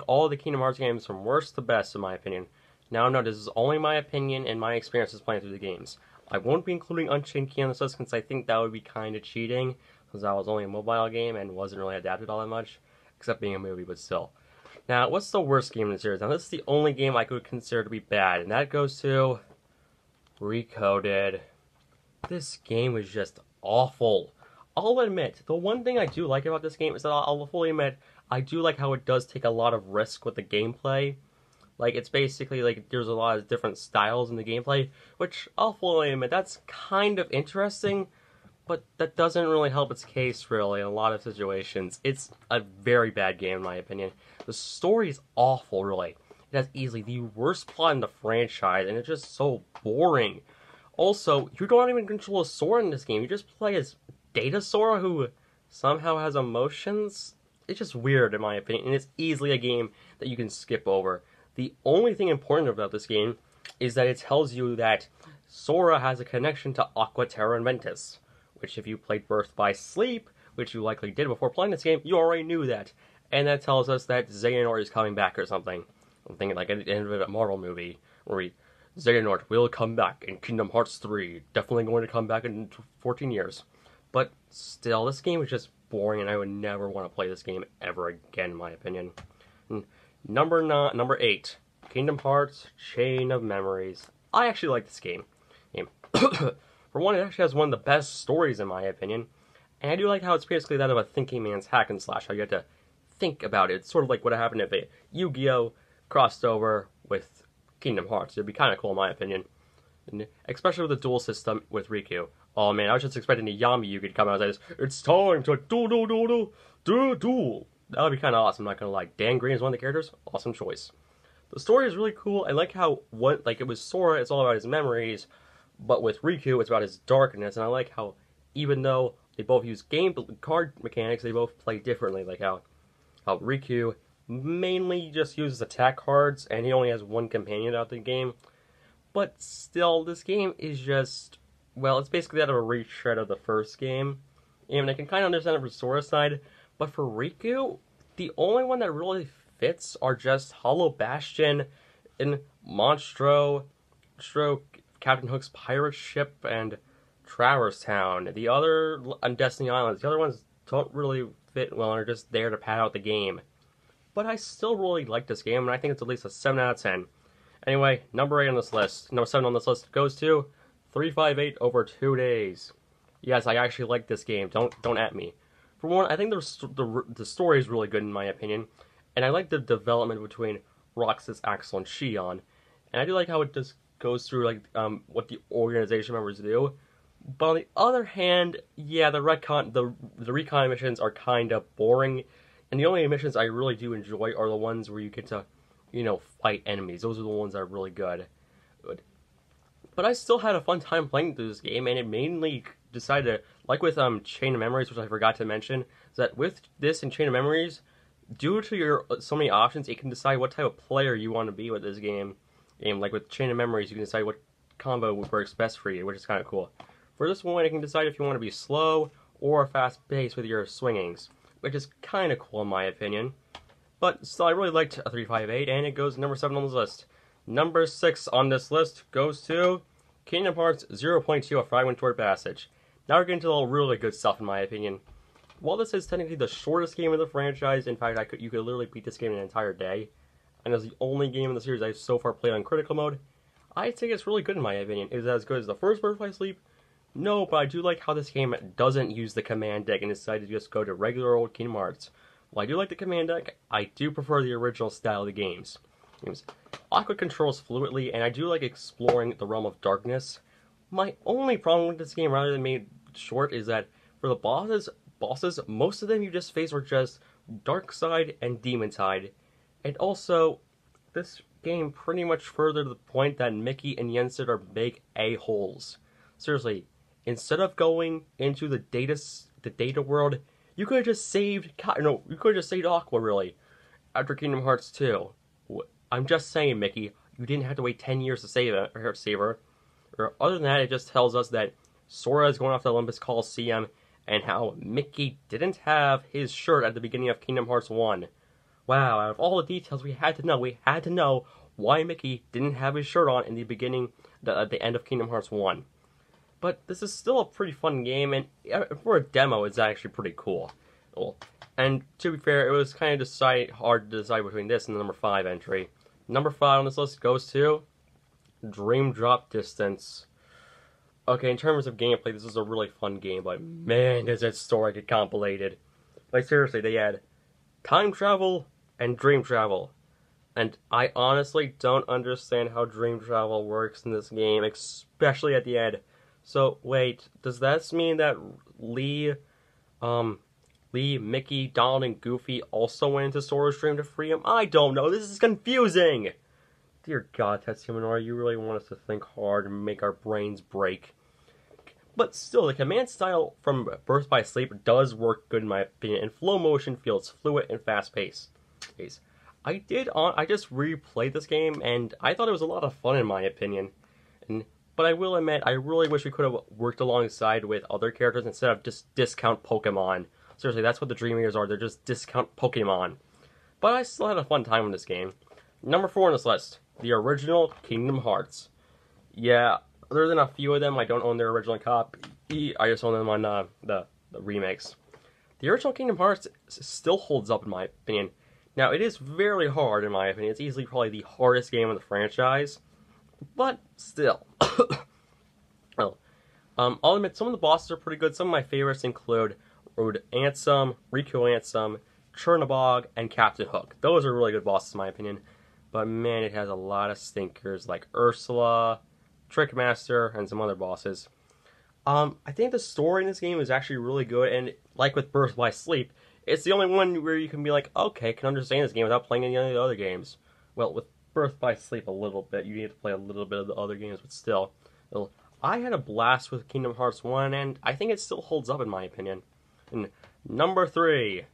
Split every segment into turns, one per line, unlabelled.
rank all the Kingdom Hearts games from worst to best, in my opinion. Now, no, this is only my opinion and my experiences playing through the games. I won't be including Unchained Key on this list since I think that would be kind of cheating, because that was only a mobile game and wasn't really adapted all that much, except being a movie, but still. Now, what's the worst game in the series? Now, this is the only game I could consider to be bad, and that goes to Recoded. This game is just awful. I'll admit, the one thing I do like about this game is that I'll fully admit, I do like how it does take a lot of risk with the gameplay. Like, it's basically, like, there's a lot of different styles in the gameplay, which I'll fully admit, that's kind of interesting, but that doesn't really help its case, really, in a lot of situations. It's a very bad game, in my opinion. The story is awful, really. It has easily the worst plot in the franchise, and it's just so boring. Also, you don't even control a Sora in this game. You just play as Data Sora, who somehow has emotions. It's just weird, in my opinion, and it's easily a game that you can skip over. The only thing important about this game is that it tells you that Sora has a connection to Aqua Terra and Ventus, which if you played Birth by Sleep, which you likely did before playing this game, you already knew that. And that tells us that Xehanort is coming back or something. I'm thinking like at the end of a Marvel movie, where Xehanort will come back in Kingdom Hearts 3, definitely going to come back in 14 years. But still, this game is just boring, and I would never want to play this game ever again, in my opinion. Number 8, Kingdom Hearts Chain of Memories. I actually like this game. For one, it actually has one of the best stories in my opinion, and I do like how it's basically that of a thinking man's hack and slash, how you have to think about it. It's sort of like what happened if a Yu-Gi-Oh! Crossed over with Kingdom Hearts. It'd be kind of cool in my opinion, and especially with the duel system with Riku. Oh man, I was just expecting the Yami Yugi to come out and say, "It's time to duel." That would be kind of awesome, not gonna lie. Dan Green is one of the characters. Awesome choice. The story is really cool. I like how, it was Sora, it's all about his memories, but with Riku, it's about his darkness, and I like how, even though they both use card mechanics, they both play differently, like how Riku mainly just uses attack cards, and he only has one companion out the game, but still, this game is just, well, it's basically that of a retread of the first game, and I can kind of understand it from Sora's side. But for Riku, the only one that really fits are just Hollow Bastion and Monstro, Captain Hook's pirate ship, and Traverse Town. The other, on Destiny Islands, the other ones don't really fit well and are just there to pad out the game. But I still really like this game, and I think it's at least a 7 out of 10. Anyway, number 8 on this list, number 7 on this list goes to 358 over 2 days. Yes, I actually like this game, don't at me. For one, I think the story is really good in my opinion, and I like the development between Roxas, Axel, and Xion, and I do like how it just goes through like what the organization members do. But on the other hand, yeah, the recon missions are kind of boring, and the only missions I really do enjoy are the ones where you get to, fight enemies. Those are the ones that are really good. But I still had a fun time playing through this game, and it mainly decided to, like with Chain of Memories, which I forgot to mention, is that with this and Chain of Memories, due to your so many options, it can decide what type of player you want to be with this game. Like with Chain of Memories, you can decide what combo works best for you, which is kind of cool. For this one, you can decide if you want to be slow or fast-paced with your swingings, which is kind of cool in my opinion. But still, I really liked 358, and it goes number 7 on this list. Number 6 on this list goes to Kingdom Hearts 0.2, A Fragment Toward Passage. Now we're getting to the really good stuff in my opinion. While this is technically the shortest game of the franchise, in fact you could literally beat this game in an entire day, and as the only game in the series I've so far played on critical mode, I think it's really good in my opinion. Is it as good as the first Birth by Sleep? No, but I do like how this game doesn't use the command deck and decided to just go to regular old Kingdom Hearts. While I do like the command deck, I do prefer the original style of the games. Aqua controls fluidly, and I do like exploring the realm of darkness. My only problem with this game, rather than made short, is that for the bosses, most of them you just face are just Darkside and Demontide. And also, this game pretty much furthered the point that Mickey and Yensid are big a-holes. Seriously, instead of going into the data world, you could have just saved Aqua, really, after Kingdom Hearts 2. I'm just saying, Mickey, you didn't have to wait 10 years to save her. Or other than that, it just tells us that Sora is going off to Olympus Coliseum, and how Mickey didn't have his shirt at the beginning of Kingdom Hearts 1. wow, out of all the details we had to know why Mickey didn't have his shirt on in the beginning, at the end of Kingdom Hearts 1. But this is still a pretty fun game, and for a demo, it's actually pretty cool. And to be fair, it was kind of hard to decide between this and the number 5 entry. Number 5 on this list goes to Dream Drop Distance. Okay, in terms of gameplay, this is a really fun game, but man, does that story get complicated. Like, seriously, they had time travel and dream travel. And I honestly don't understand how dream travel works in this game, especially at the end. So, wait, does that mean that Lee, Mickey, Donald, and Goofy also went into Sora's Dream to free him? I don't know, this is confusing! Dear God, Tetsuya Minoru, you really want us to think hard and make our brains break. But still, the command style from Birth by Sleep does work good in my opinion, and Flow Motion feels fluid and fast-paced. I just replayed this game, and I thought it was a lot of fun in my opinion. But I will admit, I really wish we could have worked alongside with other characters instead of just discount Pokemon. Seriously, that's what the Dream Eaters are, they're just discount Pokemon. But I still had a fun time with this game. Number 4 on this list, the original Kingdom Hearts. Yeah, other than a few of them, I don't own their original copy. I just own them on the remakes. The original Kingdom Hearts still holds up in my opinion. Now, it is very hard in my opinion. It's easily probably the hardest game in the franchise. But still. I'll admit, some of the bosses are pretty good. Some of my favorites include Road Ansem, Riku Ansem, Chernabog, and Captain Hook. Those are really good bosses in my opinion. But man, it has a lot of stinkers like Ursula, Trickmaster, and some other bosses. I think the story in this game is actually really good, and like with Birth by Sleep, it's the only one where you can be like, okay, I can understand this game without playing any of the other games. Well, with Birth by Sleep a little bit, you need to play a little bit of the other games, but still. Well, I had a blast with Kingdom Hearts 1, and I think it still holds up in my opinion. And number 3,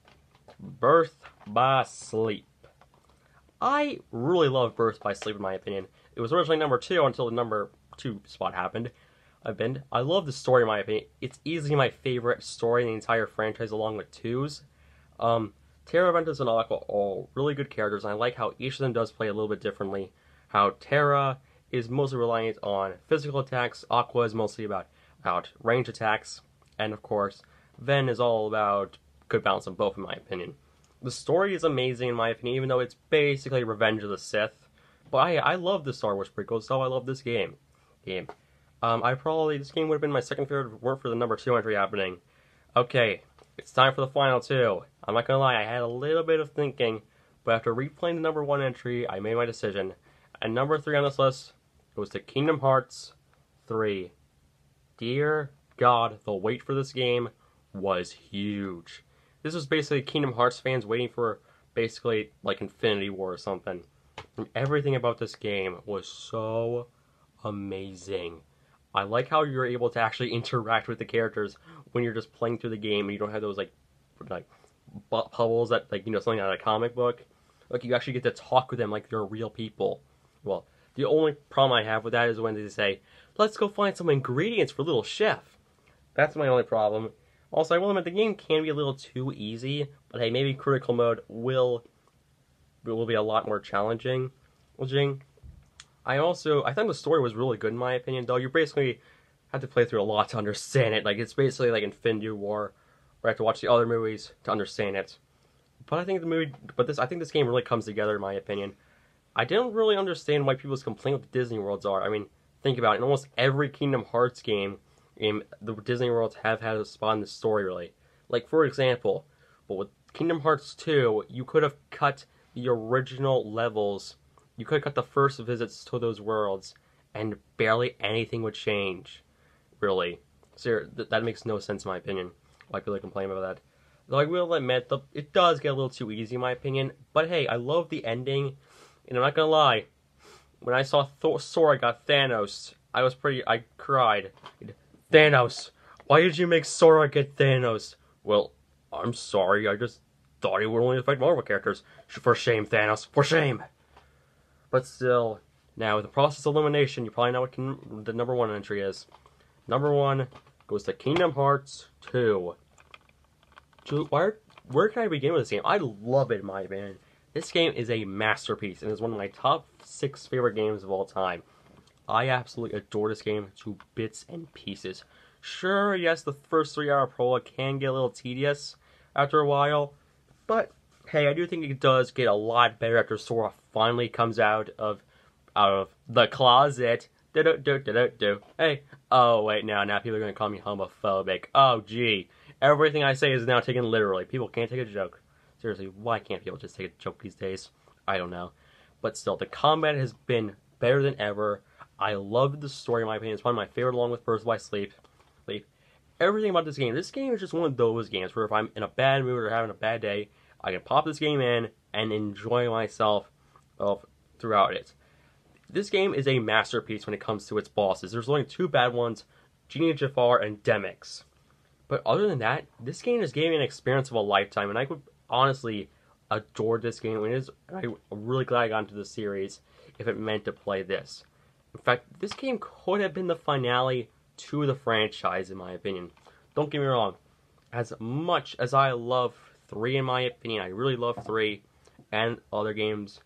Birth by Sleep. I really love Birth by Sleep in my opinion. It was originally number 2 until the number 2 spot happened. I love the story in my opinion. It's easily my favorite story in the entire franchise along with 2's. Terra, Ventus, and Aqua are all really good characters, and I like how each of them does play a little bit differently. How Terra is mostly reliant on physical attacks, Aqua is mostly about range attacks, and of course, Ven is all about good balance on both in my opinion. The story is amazing in my opinion, even though it's basically Revenge of the Sith. But I love the Star Wars prequels, so I love this game. This game would have been my second favorite if it weren't for the number 2 entry happening. Okay, it's time for the final 2. I'm not gonna lie, I had a little bit of thinking, but after replaying the number 1 entry, I made my decision. And number 3 on this list goes to Kingdom Hearts 3. Dear God, the wait for this game was huge. This was basically Kingdom Hearts fans waiting for basically like Infinity War or something. And everything about this game was so amazing. I like how you're able to actually interact with the characters when you're just playing through the game and you don't have those like bubbles that something out of a comic book. Like you actually get to talk with them like they're real people. Well, the only problem I have with that is when they say, "Let's go find some ingredients for Little Chef." That's my only problem. Also, I will admit the game can be a little too easy, but hey, maybe critical mode will be a lot more challenging. I think the story was really good in my opinion, though. You basically have to play through a lot to understand it. Like, it's basically like Infinity War, where I have to watch the other movies to understand it. But I think I think this game really comes together in my opinion. I didn't really understand why people's complaint with the Disney Worlds are. I mean, think about it. In almost every Kingdom Hearts game, the Disney Worlds have had a spot in the story, really. Like, for example, but with Kingdom Hearts 2, you could have cut the original levels. You could have cut the first visits to those worlds, and barely anything would change. Really. So that makes no sense in my opinion. Why people complain about that. Though I will admit, it does get a little too easy in my opinion. But hey, I love the ending. And I'm not gonna lie, when I saw Sora got Thanos, I cried. Thanos, why did you make Sora get Thanos? Well, I'm sorry, I just thought he would only affect Marvel characters. For shame, Thanos, for shame! But still, now with the process of elimination, you probably know what the number 1 entry is. Number 1 goes to Kingdom Hearts 2. Where can I begin with this game? I love it in my opinion. This game is a masterpiece and is one of my top 6 favorite games of all time. I absolutely adore this game to bits and pieces. Sure, yes, the first 3-hour prologue can get a little tedious after a while, but hey, I do think it does get a lot better after Sora finally comes out of the closet. Hey, oh wait, now people are gonna call me homophobic. Oh gee, everything I say is now taken literally. People can't take a joke. Seriously, why can't people just take a joke these days? I don't know. But still, the combat has been better than ever. I love the story, in my opinion. It's one of my favorite, along with Birth by Sleep. Everything about this game is just one of those games where if I'm in a bad mood or having a bad day, I can pop this game in and enjoy myself throughout it. This game is a masterpiece when it comes to its bosses. There's only 2 bad ones, Genie Jafar and Demyx. But other than that, this game just gave me an experience of a lifetime, and I would honestly adore this game. I'm really glad I got into this series if it meant to play this. In fact, this game could have been the finale to the franchise, in my opinion. Don't get me wrong. As much as I love 3, in my opinion, I really love 3 and other games,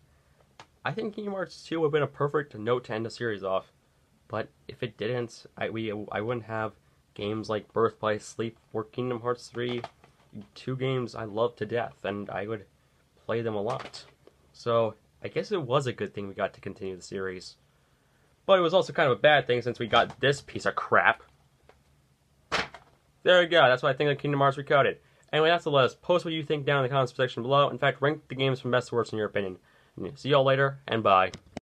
I think Kingdom Hearts 2 would have been a perfect note to end the series off. But if it didn't, I wouldn't have games like Birth by Sleep or Kingdom Hearts 3, 2 games I love to death, and I would play them a lot. So, I guess it was a good thing we got to continue the series. But it was also kind of a bad thing since we got this piece of crap. There we go, that's what I think of Kingdom Hearts Recoded. Anyway, that's the list. Post what you think down in the comments section below. In fact, rank the games from best to worst in your opinion. See y'all later, and bye.